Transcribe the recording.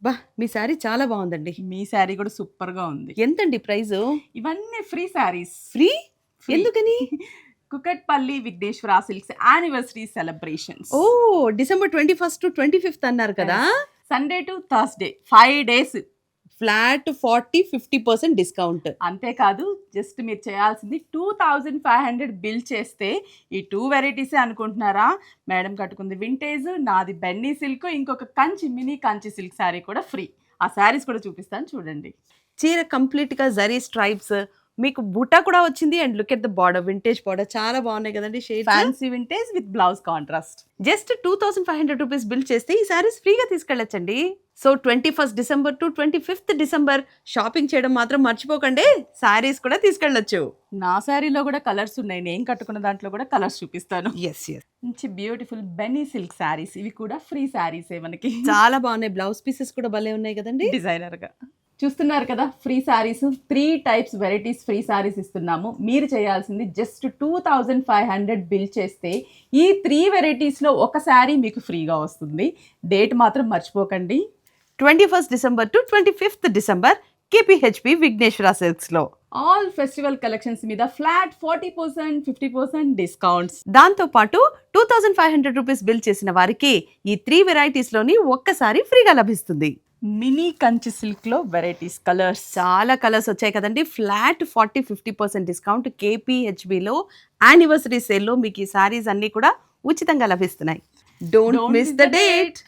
బా మీ శారీ చాలా బాగుందండి. మీ శారీ కూడా సూపర్ గా ఉంది. ఎంతండి ప్రైస్? ఇవన్నీ ఫ్రీ శారీస్. ఫ్రీ ఎందుకని? Kukatpally Vighneshwara silks anniversary celebrations. ఓ December 21st to 25th అన్నారు కదా. Sunday to Thursday 5 days flat 40-50% discount. అంతేకాదు జస్ట్ మీరు చేయాల్సింది 2500 బిల్ చేస్తే ఈ 2 వెరైటీస్ అనుకుంటున్నారా? మేడం కట్టుకుంది వింటేజ్, నాది బెన్నీ సిల్క్, ఇంకొక మినీ కంచి సిల్క్ శారీ కూడా ఫ్రీ. ఆ శారీస్ కూడా చూపిస్తాను చూడండి. చీర కంప్లీట్ గా జరీ స్ట్రైప్స్, మీకు బుటా కూడా వచ్చింది. And look at the border, vintage border చాలా బాగున్నాయి కదండి. Shades fancy vintage with blouse contrast. Just 2500 rupees bill చేస్తే ఈ శారీస్ ఫ్రీగా తీసుకెళ్ళొచ్చండి. So 21st December to 25th December shopping చేయడం మాత్రం మర్చిపోకండి. శారీస్ కూడా తీసుకెళ్ళొచ్చు. నా శారీలో కూడా కలర్స్ ఉన్నాయి, నేను కట్టుకున్న దాంట్లో కూడా కలర్స్ చూపిస్తాను. ఎస్ మంచి బ్యూటిఫుల్ బెన్నీ సిల్క్ శారీస్, ఇవి కూడా ఫ్రీ శారీసే మనకి. చాలా బాగున్నాయి. బ్లౌజ్ పీసెస్ కూడా భలే ఉన్నాయి కదండి, డిజైనర్ గా. చూస్తున్నారు కదా free saris, 3 types varieties free saris ఇస్తున్నాము. మీరు చేయాల్సింది జస్ట్ 2500 బిల్ చేస్తే ఈ 3 వెరైటీస్లో ఒక శారీ మీకు ఫ్రీగా వస్తుంది. డేట్ మాత్రం మర్చిపోకండి, 21st December to 25th December KPHP Vighneshwara silks లో. ఆల్ ఫెస్టివల్ కలెక్షన్స్ మీద ఫ్లాట్ 40%, 50% డిస్కౌంట్స్. దాంతో పాటు 2500 రూపీస్ బిల్ చేసిన వారికి ఈ 3 వెరైటీస్ లోని ఒక్కసారి ఫ్రీగా లభిస్తుంది. మినీ కంచి సిల్క్ లో వెరైటీస్, కలర్స్ చాలా కలర్స్ వచ్చాయి కదండి. ఫ్లాట్ 40-50% డిస్కౌంట్ KPHB లో యానివర్సరీ సేల్ లో మీకు ఈ సారీస్ అన్ని కూడా ఉచితంగా లభిస్తున్నాయి. Don't miss the date.